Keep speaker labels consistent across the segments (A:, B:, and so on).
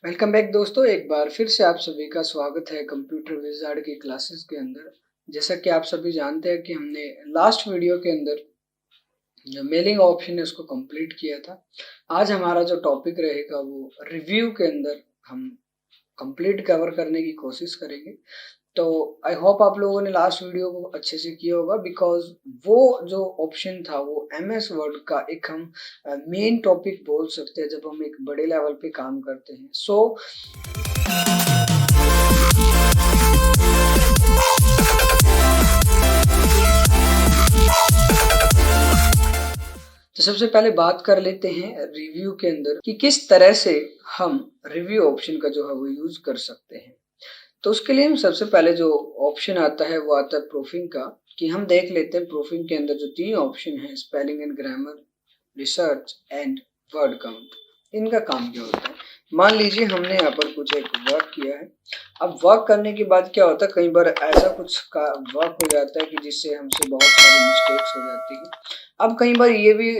A: Welcome back दोस्तों, एक बार फिर से आप सभी का स्वागत है कंप्यूटर विज़ार्ड की क्लासेस के अंदर। जैसा कि आप सभी जानते हैं कि हमने लास्ट वीडियो के अंदर जो मेलिंग ऑप्शन है उसको कंप्लीट किया था। आज हमारा जो टॉपिक रहेगा वो रिव्यू के अंदर हम कंप्लीट कवर करने की कोशिश करेंगे। तो आई होप आप लोगों ने लास्ट वीडियो को अच्छे से किया होगा, बिकॉज वो जो ऑप्शन था वो एमएस वर्ड का एक हम मेन टॉपिक बोल सकते हैं जब हम एक बड़े लेवल पे काम करते हैं। तो सबसे पहले बात कर लेते हैं रिव्यू के अंदर कि किस तरह से हम रिव्यू ऑप्शन का जो है वो यूज कर सकते हैं। तो उसके लिए हम सबसे पहले जो ऑप्शन आता है वो आता है प्रूफिंग का, कि हम देख लेते हैं प्रूफिंग के अंदर जो तीन ऑप्शन है, spelling and grammar, research and word count, इनका काम क्या होता है। मान लीजिए हमने यहाँ पर कुछ एक वर्क किया है। अब वर्क करने के बाद क्या होता है, कई बार ऐसा कुछ का वर्क हो जाता है कि जिससे हमसे बहुत सारी मिस्टेक्स हो जाती है। अब कई बार ये भी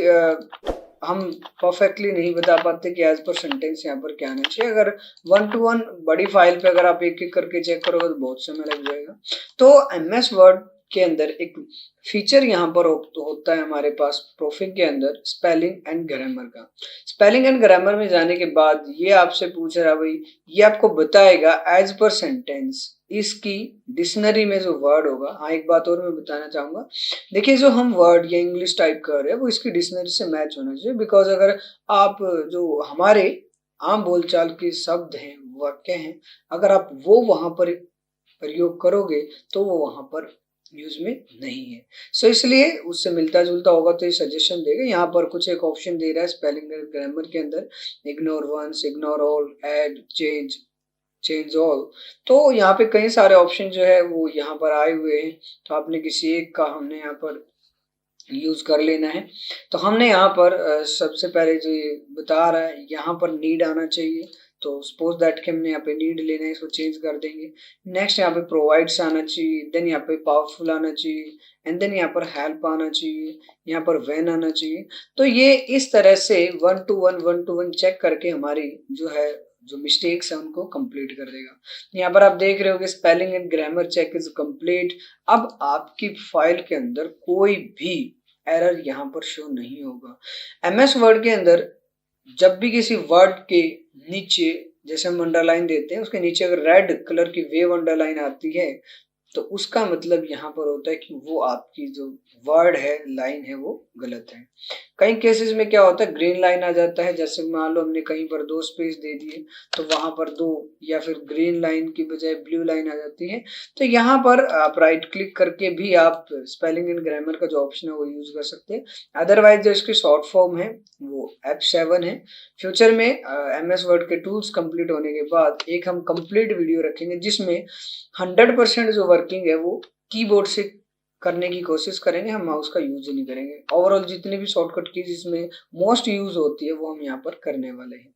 A: हम परफेक्टली नहीं बता पाते कि एज पर सेंटेंस यहाँ पर क्या आना चाहिए। अगर 1 to 1 बड़ी फाइल पे अगर आप एक एक करके चेक करोगे तो बहुत समय लग जाएगा। तो एमएस वर्ड के अंदर एक फीचर यहाँ पर होता है हमारे पास प्रूफिंग के अंदर, स्पेलिंग एंड ग्रामर का। स्पेलिंग एंड ग्रामर में जाने के बाद ये आपसे पूछ रहा है भाई, ये आपको बताएगा एज पर सेंटेंस इसकी डिक्शनरी में जो वर्ड होगा। हाँ, एक बात और मैं बताना चाहूंगा, देखिए जो हम वर्ड या इंग्लिश टाइप कर रहे हैं वो इसकी डिक्शनरी से मैच होना चाहिए। बिकॉज अगर आप जो हमारे आम बोलचाल के शब्द हैं, वाक्य हैं, अगर आप वो वहां पर प्रयोग करोगे तो वो वहां पर यूज में नहीं है। सो इसलिए उससे मिलता जुलता होगा तो ये सजेशन देगा। यहाँ पर कुछ एक ऑप्शन दे रहा है स्पेलिंग एंड ग्रामर के अंदर, ignore once, ignore all, add, change all. तो यहाँ पे कई सारे ऑप्शन जो है वो यहाँ पर आए हुए हैं। तो आपने किसी एक का हमने यहाँ पर यूज कर लेना है। तो हमने यहाँ पर सबसे पहले जो ये बता रहा है यहाँ पर नीड आना चाहिए। तो सपोज दैट कि हमने यहाँ पे नीड लेना है, इसको चेंज कर देंगे। नेक्स्ट यहाँ पे प्रोवाइड्स आना चाहिए, देन यहाँ पे पावरफुल आना चाहिए, एंड देन यहाँ पर हेल्प आना चाहिए, यहाँ पर व्हेन आना चाहिए। तो ये इस तरह से 1 to 1 चेक करके हमारी जो है जो मिस्टेक्स है उनको कंप्लीट कर देगा। यहाँ पर आप देख रहे हो कि spelling and grammar check is complete. अब आपकी फाइल के अंदर कोई भी एरर यहाँ पर शो नहीं होगा। एमएस वर्ड के अंदर जब भी किसी वर्ड के नीचे, जैसे हम अंडरलाइन देते हैं, उसके नीचे अगर रेड कलर की वेव अंडरलाइन आती है तो उसका मतलब यहाँ पर होता है कि वो आपकी जो वर्ड है, लाइन है, वो गलत है। कई केसेस में क्या होता है, ग्रीन लाइन आ जाता है। जैसे मान लो हमने कहीं पर 2 स्पेस दे दिए तो वहां पर 2, या फिर ग्रीन लाइन की बजाय ब्लू लाइन आ जाती है। तो यहाँ पर आप राइट क्लिक करके भी आप स्पेलिंग एंड ग्रामर का जो ऑप्शन है वो यूज कर सकते हैं। अदरवाइज जो इसकी शॉर्ट फॉर्म है वो F7 है। फ्यूचर में एमएस वर्ड के टूल्स कंप्लीट होने के बाद एक हम कंप्लीट वीडियो रखेंगे जिसमें 100% जो वर्किंग है वो कीबोर्ड से करने की कोशिश करेंगे। हम माउस का यूज ही नहीं करेंगे। ओवरऑल जितनी भी शॉर्टकट की जिसमें मोस्ट यूज होती है वो हम यहाँ पर करने वाले हैं।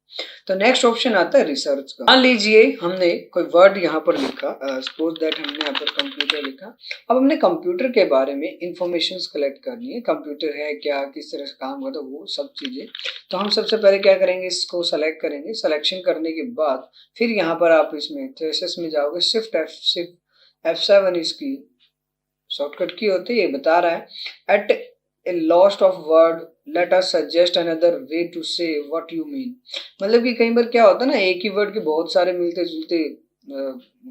A: तो नेक्स्ट ऑप्शन आता है रिसर्च का। मान लीजिए हमने कोई वर्ड यहाँ पर लिखा, सपोज दैट हमने यहाँ पर कंप्यूटर लिखा। अब हमने कंप्यूटर के बारे में इंफॉर्मेशन कलेक्ट करनी है, कंप्यूटर है क्या, किस तरह से काम करता है, वो सब चीजें। तो हम सबसे पहले क्या करेंगे, इसको सेलेक्ट करेंगे। सिलेक्शन करने के बाद फिर यहाँ पर आप इसमें ट्रेसेस में जाओगे, सिर्फ F7 इसकी शॉर्टकट की होती है। ये बता रहा है at a lost of word let us suggest another way to say what you mean. मतलब कि कई बार क्या होता है ना, एक ही वर्ड के बहुत सारे मिलते जुलते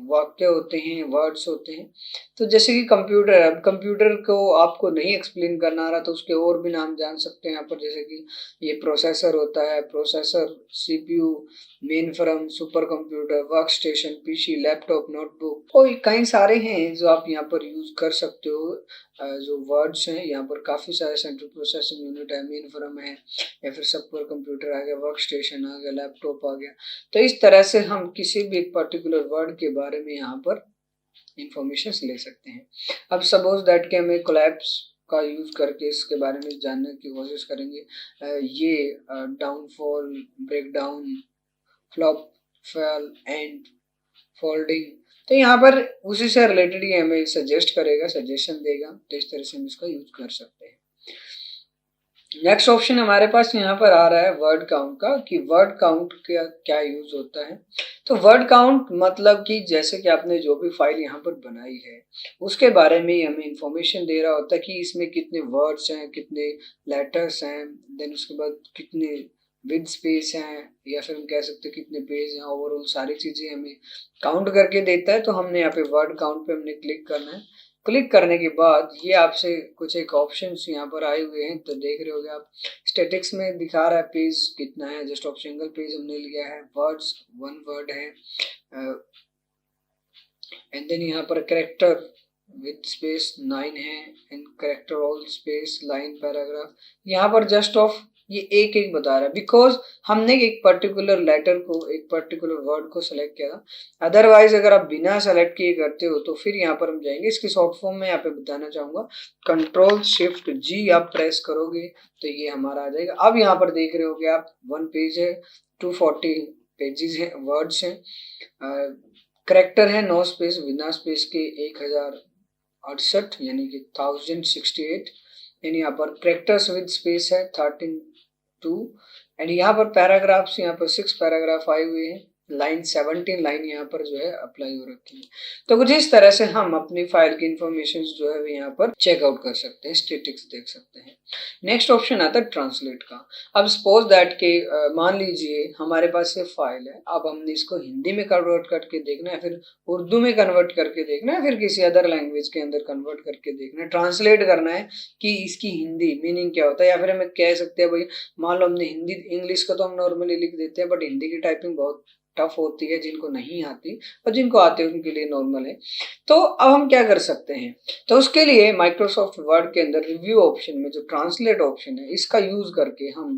A: वाक्य होते हैं, वर्ड्स होते हैं। तो जैसे कि कंप्यूटर है, अब कंप्यूटर को आपको नहीं एक्सप्लेन करना आ रहा तो उसके और भी नाम जान सकते हैं यहाँ पर। जैसे कि ये प्रोसेसर होता है, processor, CPU, main frame, super computer, work station, PC, laptop, notebook, कोई कई सारे हैं जो आप यहाँ पर यूज कर सकते हो। जो वर्ड्स हैं यहाँ पर काफी सारे, सेंट्रल प्रोसेसिंग यूनिट है, मेन फ्रेम है, या फिर सुपर कंप्यूटर आ गया, वर्क स्टेशन आ गया, लैपटॉप आ गया। तो इस तरह से हम किसी भी एक पर्टिकुलर वर्ड के बारे में यहाँ पर इंफॉर्मेशन ले सकते हैं। अब सपोज दैट कि हमें कोलैप्स का यूज करके इसके बारे में जानने की कोशिश करेंगे। ये downfall, breakdown, flop, fail, and, folding. तो यहाँ पर उसी से रिलेटेड ही हमें सजेस्ट करेगा, सजेशन देगा। तो इस तरह से हम इसका यूज कर सकते हैं। नेक्स्ट ऑप्शन हमारे पास यहाँ पर आ रहा है वर्ड काउंट का, कि वर्ड काउंट का क्या यूज होता है। तो वर्ड काउंट मतलब कि जैसे कि आपने जो भी फाइल यहाँ पर बनाई है उसके बारे में हमें इंफॉर्मेशन दे रहा होता है कि इसमें कितने वर्ड्स हैं, कितने लेटर्स हैं, देन उसके बाद कितने विद स्पेस हैं, या फिर हम कह सकते हैं कितने पेज हैं, ओवरऑल सारी चीजें हमें काउंट करके देता है। तो हमने यहाँ पे वर्ड काउंट पे हमने क्लिक करना है। क्लिक करने के बाद ये आपसे कुछ एक ऑप्शंस यहाँ पर आए हुए हैं, तो देख रहे होगे आप स्टैटिक्स में दिखा रहा है पेज कितना है, जस्ट ऑफ सिंगल पेज हमने लिया है, वर्ड्स 1 वर्ड है, एंड देन यहाँ पर करेक्टर विद स्पेस 9 है, and character all space line paragraph. यहाँ पर जस्ट ऑफ ये एक एक बता रहा है, बिकॉज हमने एक पर्टिकुलर लेटर को, एक पर्टिकुलर वर्ड को सिलेक्ट किया। अदरवाइज अगर आप बिना सेलेक्ट किए करते हो तो फिर यहाँ पर हम जाएंगे, इसकी शॉर्ट फॉर्म में यहाँ पे बताना चाहूंगा, कंट्रोल शिफ्ट जी आप प्रेस करोगे तो ये हमारा आ जाएगा। अब यहाँ पर देख रहे होगे आप 1 पेज है, 240 पेजेस है, वर्ड्स हैं, करेक्टर है 9 स्पेस, बिना स्पेस के 1068 यानी कि 1068, एंड यहाँ पर करेक्टर्स विद स्पेस है 13 एंड यहाँ पर पैराग्राफ्स, यहाँ पर 6 पैराग्राफ आए हुए हैं, लाइन 17 लाइन यहाँ पर जो है अप्लाई हो रखी है। तो कुछ इस तरह से हम अपनी फाइल की इंफॉर्मेशन जो है यहाँ पर चेकआउट कर सकते हैं, स्टेटिक्स देख सकते हैं। नेक्स्ट ऑप्शन आता है ट्रांसलेट का। अब सपोज दैट के मान लीजिए हमारे पास ये फाइल है, अब हमने इसको हिंदी में कन्वर्ट करके देखना है, फिर उर्दू में कन्वर्ट करके देखना है, फिर किसी अदर लैंग्वेज के अंदर कन्वर्ट करके देखना है, ट्रांसलेट करना है कि इसकी हिंदी मीनिंग क्या होता है। या फिर हमें कह सकते हैं भाई मान लो हमने हिंदी, इंग्लिश का तो हम नॉर्मली लिख देते हैं, बट हिंदी की टाइपिंग बहुत टफ होती है, जिनको नहीं आती, और जिनको आती है उनके लिए नॉर्मल है। तो अब हम क्या कर सकते हैं, तो उसके लिए माइक्रोसॉफ्ट वर्ड के अंदर रिव्यू ऑप्शन में जो ट्रांसलेट ऑप्शन है इसका यूज करके हम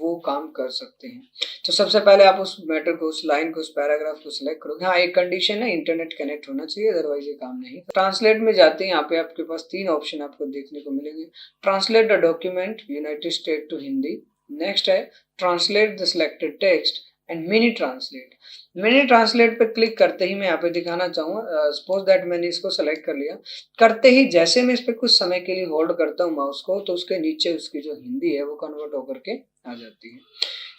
A: वो काम कर सकते हैं। तो सबसे पहले आप उस मैटर को, उस लाइन को, उस पैराग्राफ को सिलेक्ट करोगे। हाँ, एक कंडीशन है, इंटरनेट कनेक्ट होना चाहिए, अदरवाइज ये काम नहीं। ट्रांसलेट में जाते हैं, यहाँ पे आपके पास 3 ऑप्शन आपको देखने को मिलेंगे। Translate the document United State to Hindi, next है translate the selected text and mini translate. Mini translate पे क्लिक करते ही मैं यहाँ पे दिखाना चाहूंगा, सपोज दैट मैंने इसको सेलेक्ट कर लिया, करते ही जैसे मैं इस पे कुछ समय के लिए होल्ड करता हूँ माउस को, तो उसके नीचे उसकी जो हिंदी है वो कन्वर्ट होकर के आ जाती है।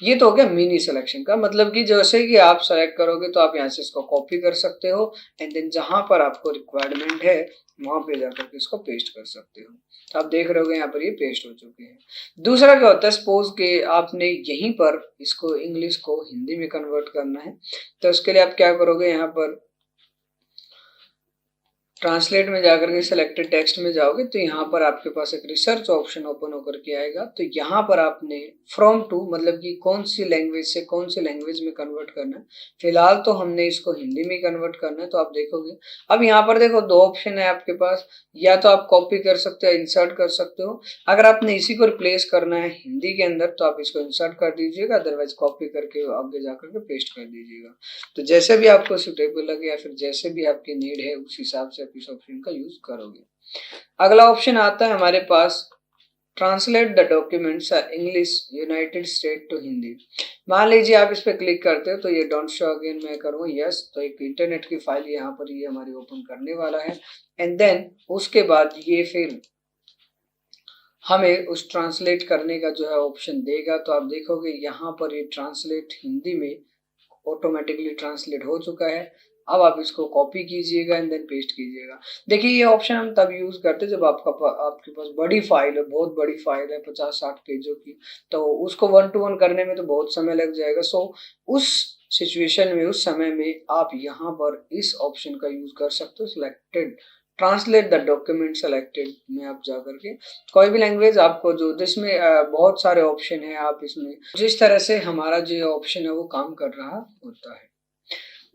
A: ये तो हो गया मिनी सिलेक्शन का, मतलब कि जैसे कि आप सेलेक्ट करोगे तो आप यहाँ से इसको कॉपी कर सकते हो, एंड देन जहां पर आपको रिक्वायरमेंट है वहां पे जाकर के इसको पेस्ट कर सकते हो। तो आप देख रहे हो यहाँ पर ये पेस्ट हो चुके हैं। दूसरा क्या होता है, सपोज के आपने यहीं पर इसको इंग्लिश को हिंदी में कन्वर्ट करना है, तो उसके लिए आप क्या करोगे, यहाँ पर ट्रांसलेट में जाकर के सिलेक्टेड टेक्स्ट में जाओगे तो यहाँ पर आपके पास एक रिसर्च ऑप्शन ओपन होकर के आएगा। तो यहाँ पर आपने फ्रॉम टू, मतलब कि कौन सी लैंग्वेज से कौन सी लैंग्वेज में कन्वर्ट करना है। फिलहाल तो हमने इसको हिंदी में कन्वर्ट करना है, तो आप देखोगे अब यहाँ पर देखो 2 ऑप्शन है आपके पास, या तो आप कॉपी कर सकते हो, इंसर्ट कर सकते हो। अगर आपने इसी को रिप्लेस करना है हिंदी के अंदर तो आप इसको इंसर्ट कर दीजिएगा, अदरवाइज कॉपी करके आगे जाकर के पेस्ट कर दीजिएगा। तो जैसे भी आपको सुटेबल लगे या फिर जैसे भी आपकी नीड है उस हिसाब से आप इस ऑप्शन का यूज करोगे। अगला ऑप्शन आता है हमारे पास translate the documents English United State to Hindi. मान लीजिए आप इस पे क्लिक करते हो तो ये डोंट शो अगेन मैं करूँ यस, तो एक इंटरनेट की फाइल यहाँ पर ये हमारी ओपन करने वाला है, एंड देन उसके बाद ये फिर हमें उस ट्रांसलेट करने का जो है ऑप्शन देगा। तो आप देखोगे यहाँ पर ये ट्रांसलेट हिंदी में ऑटोमेटिकली ट्रांसलेट हो चुका है। अब आप इसको कॉपी कीजिएगा एंड देन पेस्ट कीजिएगा। देखिए ये ऑप्शन हम तब यूज करते हैं जब आपके पास बड़ी फाइल है, बहुत बड़ी फाइल है 50-60 पेजों की, तो उसको 1 to 1 करने में तो बहुत समय लग जाएगा। सो उस सिचुएशन में, उस समय में आप यहाँ पर इस ऑप्शन का यूज कर सकते हो, selected translate the document selected में आप जाकर के कोई भी लैंग्वेज आपको जो, जिसमें बहुत सारे ऑप्शन है, आप इसमें जिस तरह से हमारा जो ऑप्शन है वो काम कर रहा होता है।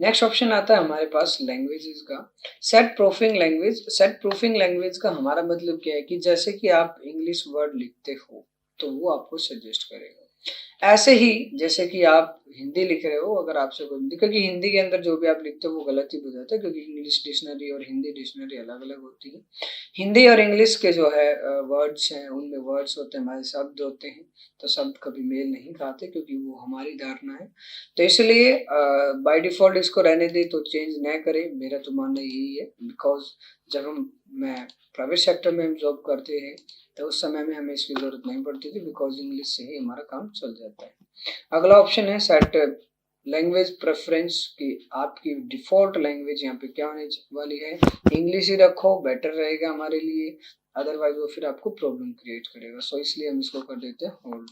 A: नेक्स्ट ऑप्शन आता है हमारे पास लैंग्वेजेस का, set proofing language. Set proofing language का हमारा मतलब क्या है कि जैसे कि आप इंग्लिश वर्ड लिखते हो तो वो आपको सजेस्ट करेगा, ऐसे ही जैसे कि आप हिंदी लिख रहे हो, अगर आपसे कोई हिंदी, क्योंकि हिंदी के अंदर जो भी आप लिखते हो वो गलत ही बताता है, क्योंकि इंग्लिश डिक्शनरी और हिंदी डिक्शनरी अलग अलग होती है। हिंदी और इंग्लिश के जो है वर्ड्स हैं, उनमें वर्ड्स होते हैं, हमारे शब्द होते हैं, तो शब्द कभी मेल नहीं खाते, क्योंकि वो हमारी धारणा है। तो इसलिए बाय डिफॉल्ट इसको रहने दे, तो चेंज न करें, मेरा तो मानना यही है, बिकॉज मैं प्राइवेट सेक्टर में हम जॉब करते हैं तो उस समय में हमें इसकी ज़रूरत नहीं पड़ती थी, बिकॉज़ इंग्लिश से ही हमारा काम चल जाता है। अगला ऑप्शन है सेट लैंग्वेज प्रेफ़रेंस कि आपकी डिफ़ॉल्ट लैंग्वेज यहाँ पे क्या होने वाली है, इंग्लिश ही रखो, बेटर रहेगा हमारे लिए, अदरवाइज़ वो फिर आपको प्रॉब्लम क्रिएट करेगा। सो इसलिए हम इसको कर देते हैं होल्ड।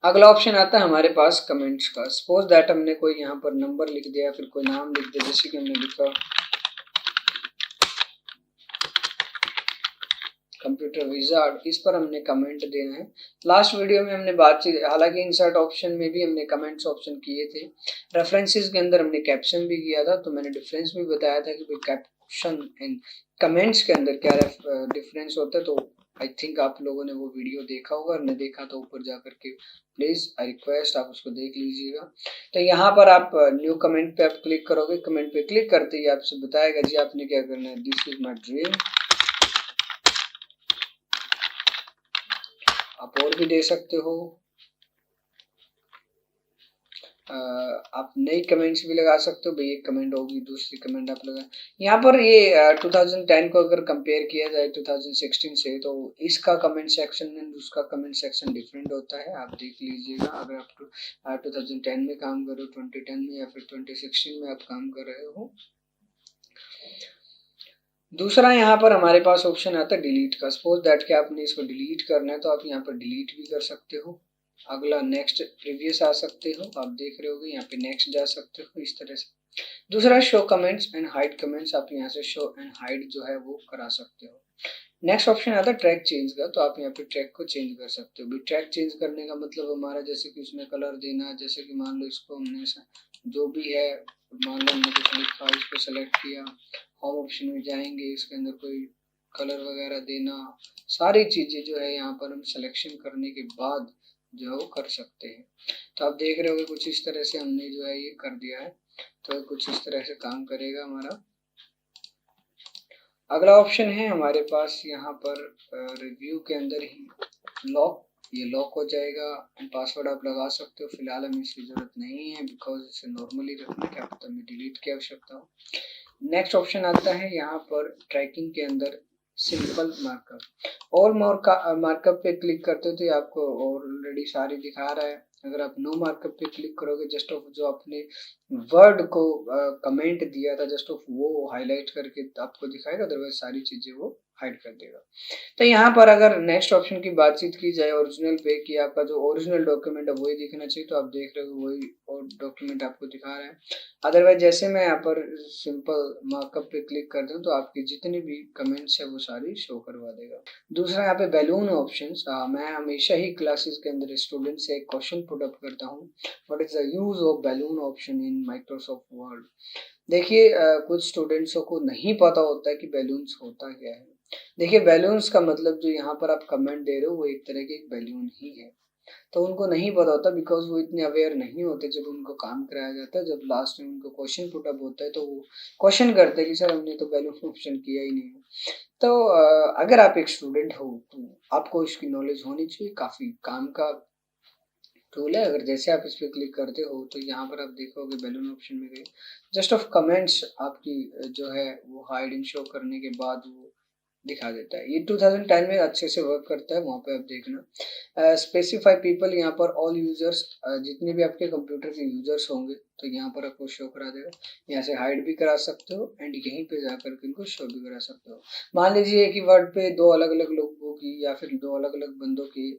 A: अगला ऑप्शन आता है हमारे पास कमेंट्स का। सपोज दैट हमने कोई यहाँ पर नंबर लिख दिया, फिर कोई नाम लिख दिया, जैसे कि हमने लिखा कंप्यूटर विजार्ड, इस पर हमने कमेंट देना है। लास्ट वीडियो में हमने बातचीत, हालांकि इंसर्ट ऑप्शन में भी हमने कमेंट्स ऑप्शन किए थे, रेफरेंसेस के अंदर हमने कैप्शन भी किया था, तो मैंने डिफरेंस भी बताया था कि भाई कैप्शन एंड कमेंट्स के अंदर क्या डिफरेंस होता है। तो आई थिंक आप लोगों ने वो वीडियो देखा होगा, और नहीं देखा तो ऊपर जाकर के प्लीज आई रिक्वेस्ट आप उसको देख लीजिएगा। तो यहाँ पर आप न्यू कमेंट पे आप क्लिक करोगे, कमेंट पे क्लिक करते ही आपसे बताएगा जी आपने क्या करना है, दिस इज माई ड्रीम। आप और भी दे सकते हो, आप नई कमेंट्स भी लगा सकते हो, भाई एक कमेंट होगी दूसरी कमेंट आप लगा। यहाँ पर ये 2010 को अगर कंपेयर किया जाए 2016 से, तो इसका कमेंट सेक्शन एंड उसका कमेंट सेक्शन डिफरेंट होता है, आप देख लीजिएगा। अगर आप 2010 में काम कर रहे हो, 2010 में या फिर 2016 में आप काम कर रहे हो। दूसरा यहाँ पर हमारे पास ऑप्शन आता है डिलीट का। सपोज दैट कि आपने इसको डिलीट करना है तो आप यहाँ पर डिलीट भी कर सकते हो। अगला नेक्स्ट प्रीवियस आ सकते हो, आप देख रहे होगे यहाँ पे नेक्स्ट जा सकते हो इस तरह से। दूसरा show comments and hide comments, आप यहाँ से शो एंड हाइड जो है वो करा सकते हो। नेक्स्ट ऑप्शन आता है ट्रैक चेंज का, तो आप यहाँ पे ट्रैक को चेंज कर सकते हो। ट्रैक चेंज करने का मतलब हमारा जैसे कि उसमें कलर देना, जैसे कि मान लो इसको हमने जो भी है, मान लो हमने कुछ लिखा, इसको सेलेक्ट किया, होम ऑप्शन में जाएंगे, इसके अंदर कोई कलर वगैरह देना, सारी चीजें जो है यहाँ पर हम सिलेक्शन करने के बाद जो है वो कर सकते हैं। तो आप देख रहे होगे कुछ इस तरह से हमने जो है ये कर दिया है, तो कुछ इस तरह से काम करेगा हमारा। अगला ऑप्शन है हमारे पास यहाँ पर रिव्यू के अंदर ही लॉक, ये लॉक हो जाएगा एंड पासवर्ड आप लगा सकते हो। फिलहाल हमें इसकी जरूरत नहीं है, बिकॉज इसे नॉर्मली रखना, क्या पता हमें डिलीट की आवश्यकता हो। नेक्स्ट ऑप्शन आता है यहाँ पर ट्रैकिंग के अंदर सिंपल मार्कअप। और मार्कअप पे क्लिक करते हो तो आपको ऑलरेडी सारी दिखा रहा है। अगर आप नो मार्कअप पे क्लिक करोगे, जस्ट ऑफ जो आपने वर्ड को कमेंट दिया था, जस्ट ऑफ वो हाईलाइट करके आपको दिखाएगा, अदरवाइज सारी चीजें वो हाइड कर देगा। तो यहाँ पर अगर नेक्स्ट ऑप्शन की बातचीत की जाए ओरिजिनल पे, कि आपका जो ओरिजिनल डॉक्यूमेंट है वही दिखना चाहिए, तो आप देख रहे हो वही और डॉक्यूमेंट आपको दिखा रहा है। अदरवाइज जैसे मैं यहाँ पर सिंपल मार्कअप पे क्लिक कर दूं तो आपकी जितनी भी कमेंट्स है वो सारी शो करवा देगा। दूसरा यहाँ पे बैलून ऑप्शंस, मैं हमेशा ही क्लासेस के अंदर स्टूडेंट से एक क्वेश्चन पुट अप करता हूँ, what is the use of balloon option in Microsoft word. देखिए कुछ स्टूडेंट्सों को नहीं पता होता है कि बैलून्स होता क्या है। देखिए बैलून्स का मतलब जो यहाँ पर आप कमेंट दे रहे हो वो एक तरह के एक बैलून ही है, तो उनको नहीं पता होता, बिकॉज वो इतने अवेयर नहीं होते। जब उनको काम कराया जाता है, जब लास्ट में उनको क्वेश्चन पुट अप होता है, तो वो क्वेश्चन करते हैं कि सर हमने तो बैलून ऑप्शन किया ही नहीं। तो अगर आप एक स्टूडेंट हो तो आपको इसकी नॉलेज होनी चाहिए, काफी काम का टूल है। अगर जैसे आप इस पर क्लिक करते हो तो यहाँ पर आप देखोगे बैलून ऑप्शन में गए, जस्ट ऑफ कमेंट्स आपकी जो है वो हाइड इन शो करने के बाद वो दिखा देता है। ये 2010 में अच्छे से वर्क करता है, वहाँ पे आप देखना। स्पेसिफाई पीपल, यहाँ पर ऑल यूजर्स, जितने भी आपके कंप्यूटर के यूजर्स होंगे तो यहाँ पर आपको शो करा देगा। यहाँ से हाइड भी करा सकते हो एंड यहीं पे जाकर के इनको शो भी करा सकते हो। मान लीजिए एक ही वर्ड पे दो अलग अलग लोगों की या फिर दो अलग अलग बंदों की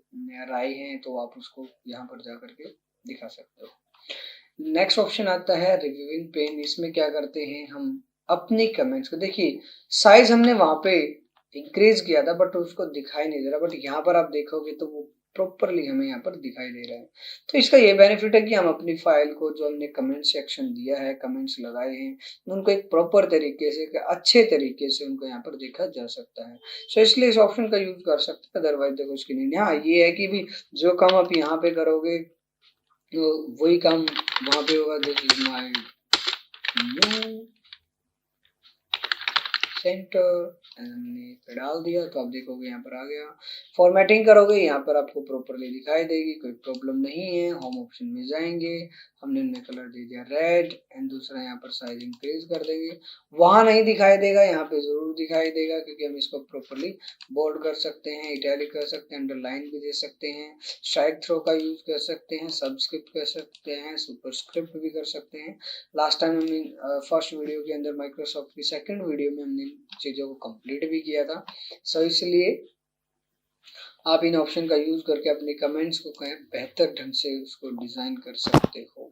A: राय है, तो आप उसको यहाँ पर जाकर के दिखा सकते हो। नेक्स्ट ऑप्शन आता है रिव्यूइंग पेन। इसमें क्या करते हैं हम अपनी कमेंट्स को, देखिए साइज हमने वहां पे इंक्रीज किया था बट उसको दिखाई नहीं दे रहा, बट यहाँ पर आप देखोगे तो वो प्रॉपरली हमें यहाँ पर दिखाई दे रहा है। तो इसका ये बेनिफिट है कि हम अपनी फाइल को जो हमने कमेंट सेक्शन दिया है, कमेंट्स लगाए हैं, उनको एक प्रॉपर तरीके से, अच्छे तरीके से उनको यहाँ पर देखा जा सकता है। सो इसलिए इस ऑप्शन का यूज कर सकते हैं, अदरवाइज देखो उसकी नहीं। हाँ ये है कि भी जो काम आप यहाँ पे करोगे तो वही काम वहां पे होगा। This is my new centre, हमने पे डाल दिया तो आप देखोगे यहाँ पर आ गया। फॉर्मेटिंग करोगे यहाँ पर आपको प्रॉपरली दिखाई देगी, कोई प्रॉब्लम नहीं है। होम ऑप्शन में जाएंगे, हमने उन्हें कलर दे दिया रेड एंड दूसरा यहाँ पर साइज इंक्रीज कर देंगे। वहां नहीं दिखाई देगा, यहाँ पे जरूर दिखाई देगा क्योंकि हम इसको प्रॉपर्ली बोल्ड कर सकते हैं, इटैलिक कर सकते हैं, अंडरलाइन भी दे सकते हैं, स्ट्राइक थ्रो का यूज कर सकते हैं, सबस्क्रिप्ट कर सकते हैं, सुपरस्क्रिप्ट भी कर सकते हैं। लास्ट टाइम हमने फर्स्ट वीडियो के अंदर माइक्रोसॉफ्ट की सेकंड वीडियो में हमने चीजों को कंप्लीट भी किया था। सो इसलिए आप इन ऑप्शन का यूज करके अपने कमेंट्स को बेहतर ढंग से उसको डिजाइन कर सकते हो।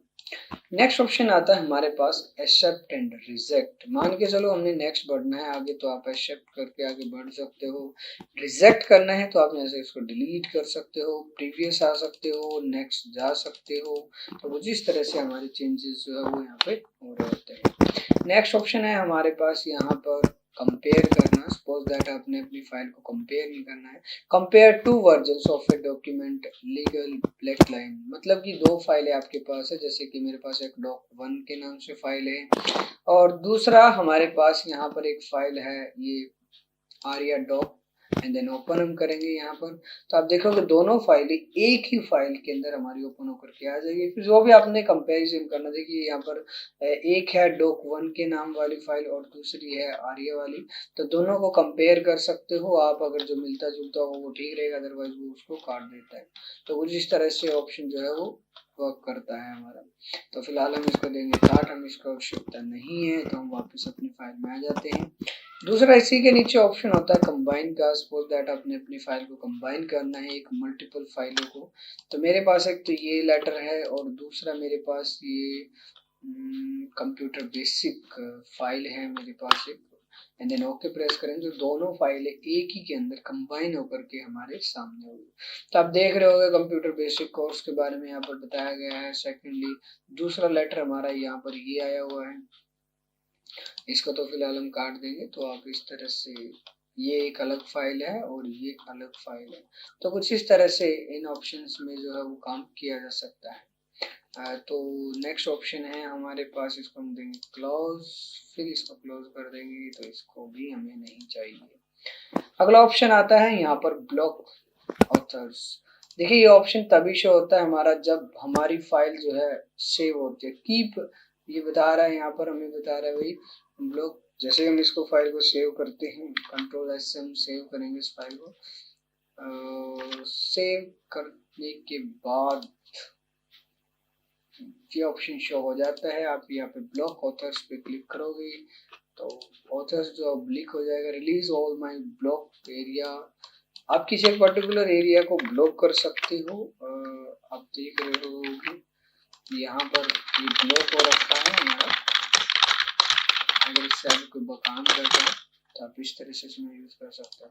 A: नेक्स्ट ऑप्शन आता है हमारे पास एक्सेप्ट एंड रिजेक्ट। मान के चलो हमने नेक्स्ट बढ़ना है आगे, तो आप एक्सेप्ट करके आगे बढ़ सकते हो। रिजेक्ट करना है तो आप यहाँ से इसको डिलीट कर सकते हो, प्रीवियस आ सकते हो, नेक्स्ट जा सकते हो। तो कुछ इस तरह से हमारे चेंजेस जो है वो यहाँ पे हो रहे होते हैं। नेक्स्ट ऑप्शन है हमारे पास यहाँ पर कंपेयर करना। सपोज दैट आपने अपनी फाइल को कंपेयर नहीं करना है, compare two versions of a document legal black line, मतलब कि दो फाइलें आपके पास है, जैसे कि मेरे पास एक doc1 के नाम से फाइल है और दूसरा हमारे पास यहाँ पर एक फाइल है ये Arya doc and then open हम करेंगे यहाँ पर, तो आप देखोगे दोनों फाइलें एक ही फाइल के अंदर हमारी ओपन होकर के आ जाएगी। फिर जो भी आपने कंपैरिजन करना, देखिए यहाँ पर एक है doc1 के नाम वाली फाइल और दूसरी है आर्या वाली, तो दोनों को कंपेयर कर सकते हो आप। अगर जो मिलता जुलता हो वो ठीक रहेगा, अदरवाइज वो उसको काट देता है। तो कुछ इस तरह से ऑप्शन जो है वो वर्क करता है हमारा। तो फिलहाल हम इसको देंगे काट, हम इसका आवश्यकता नहीं है, तो हम वापस अपनी फाइल में आ जाते हैं। दूसरा इसी के नीचे ऑप्शन होता है कंबाइन का। सपोज दैट आपने अपनी फाइल को कंबाइन करना है एक मल्टीपल फाइलों को, तो मेरे पास एक तो ये लेटर है और दूसरा मेरे पास ये कंप्यूटर बेसिक फाइल है मेरे पास एक, एंड देन ओके प्रेस करेंगे तो दोनों फाइलें एक ही के अंदर कंबाइन होकर के हमारे सामने होगी। तो आप देख रहे होंगे कंप्यूटर बेसिक कोर्स के बारे में यहाँ पर बताया गया है। सेकेंडली दूसरा लेटर हमारा यहाँ पर ये आया हुआ है, इसको तो फिलहाल हम काट देंगे। तो आप इस तरह से, ये एक अलग फाइल है और ये एक अलग फाइल है, तो कुछ इस तरह से इन ऑप्शंस में जो है वो काम किया जा सकता है। तो नेक्स्ट ऑप्शन है हमारे पास, इसको हम देंगे क्लोज, फिर इसको क्लोज कर देंगे, तो इसको भी हमें नहीं चाहिए। अगला ऑप्शन आता है यहाँ पर ब्लॉक ऑथर्स। देखिए ये ऑप्शन तभी शो होता है हमारा जब हमारी फाइल जो है सेव होती है। कीप ये बता रहा है यहाँ पर, हमें बता रहा है भाई ब्लॉक, जैसे हम इसको फाइल को सेव करते हैं कंट्रोल एस से हम सेव करेंगे इस फाइल को, सेव करने के बाद ये ऑप्शन शो हो जाता है। आप यहाँ पे ब्लॉक ऑथर्स पे क्लिक करोगे तो ऑथर्स जो ब्लिक हो जाएगा, release all my block area. आप किसी एक पर्टिकुलर एरिया को ब्लॉक कर सकते हो। आप देख रहे हो यहाँ पर ये ब्लॉक हो रखा है हमारा। अगर इससे आप कोई काम करते हैं तो आप इस तरह से इसमें यूज कर सकते हो।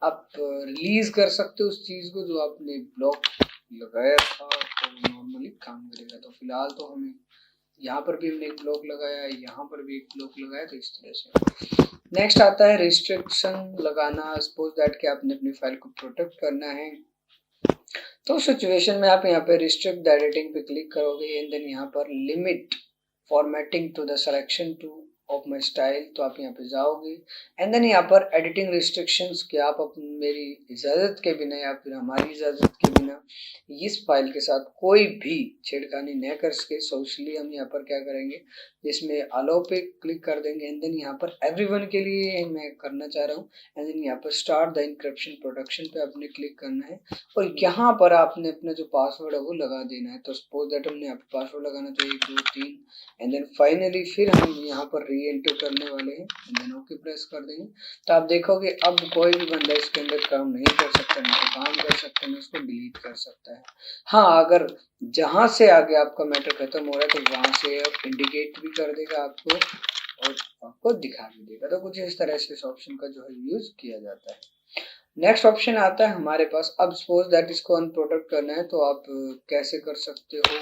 A: आप रिलीज कर सकते हो उस चीज को जो आपने ब्लॉक लगाया था, तो नॉर्मली काम करेगा। तो फिलहाल तो हमें यहाँ पर भी हमने एक ब्लॉक लगाया है, यहाँ पर भी एक ब्लॉक लगाया, तो इस तरह से। नेक्स्ट आता है रिस्ट्रिक्शन लगाना। सपोज दैट कि आपने अपनी फाइल को प्रोटेक्ट करना है, तो सिचुएशन में आप यहाँ पे रिस्ट्रिक्ट एडिटिंग पे क्लिक करोगे एंड देन यहाँ पर limit formatting to the selection to of my style, तो आप यहाँ पे जाओगे एंड देन यहाँ पर एडिटिंग रिस्ट्रिक्शंस कि आप मेरी इजाज़त के बिना या फिर हमारी इजाज़त के बिना इस फाइल के साथ कोई भी छेड़खानी न कर सके। सो इसलिए हम यहाँ पर क्या करेंगे, इसमें अलो पे क्लिक कर देंगे एंड देन यहाँ पर एवरीवन के लिए मैं करना चाह रहा हूँ एंड देन यहाँ पर स्टार्ट द इंक्रिप्शन प्रोटेक्शन पे आपने क्लिक करना है और यहाँ पर आपने अपना जो पासवर्ड है वो लगा देना है। तो सपोज दैट हमने यहाँ पे पासवर्ड लगाना तो 1 2 3 एंड देन फाइनली फिर हम यहाँ पर री एंटर करने वाले हैं एंड देन ओके प्रेस कर देंगे। तो आप देखोगे अब कोई भी बंदा इसके अंदर काम नहीं कर सकता, ना तो काम कर सकता है, ना इसको डिलीट कर सकता है। हाँ, अगर जहाँ से आगे आपका मैटर खत्म हो रहा है तो वहां से आप इंडिकेट भी कर देगा आपको और आपको दिखा भी देगा। तो कुछ इस तरह से इस ऑप्शन का जो है यूज किया जाता है। नेक्स्ट ऑप्शन आता है हमारे पास, अब सपोज दैट इसको अनप्रोटेक्ट करना है तो आप कैसे कर सकते हो।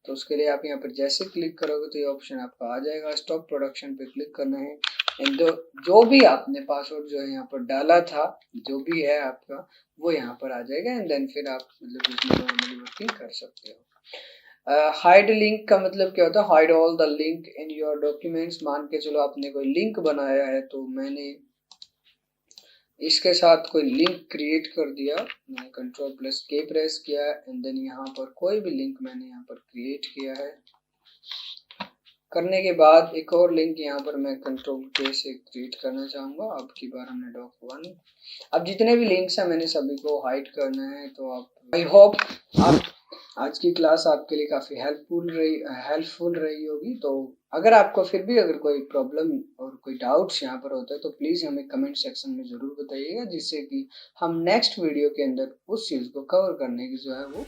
A: तो उसके लिए आप यहाँ पर जैसे क्लिक करोगे तो ये ऑप्शन आपका आ जाएगा, स्टॉप प्रोडक्शन पे क्लिक करना है एंड जो भी आपने पासवर्ड जो है यहाँ पर डाला था, जो भी है आपका, वो यहाँ पर आ जाएगा एंड देन फिर आप मतलब इसमें नॉर्मली वर्किंग कर सकते हो। हाइड लिंक का मतलब क्या होता है, hide all the link in your documents. मान के चलो आपने कोई लिंक बनाया है, तो मैंने इसके साथ कोई लिंक क्रिएट कर दिया, मैंने Ctrl+K प्रेस किया एंड देन यहाँ पर कोई भी लिंक मैंने यहाँ पर क्रिएट किया है। करने के बाद एक और लिंक यहाँ पर मैं Ctrl+K से क्रिएट करना चाहूँगा। अब की बार हमने doc1। अब जितने भी लिंक्स हैं मैंने सभी को हाइड करना है। तो आप आई होप आप आज की क्लास आपके लिए काफ़ी हेल्पफुल रही होगी। तो अगर आपको फिर भी अगर कोई प्रॉब्लम और कोई डाउट्स यहाँ पर होता है तो प्लीज़ हमें कमेंट सेक्शन में ज़रूर बताइएगा, जिससे कि हम नेक्स्ट वीडियो के अंदर उस चीज़ को कवर करने की जो है वो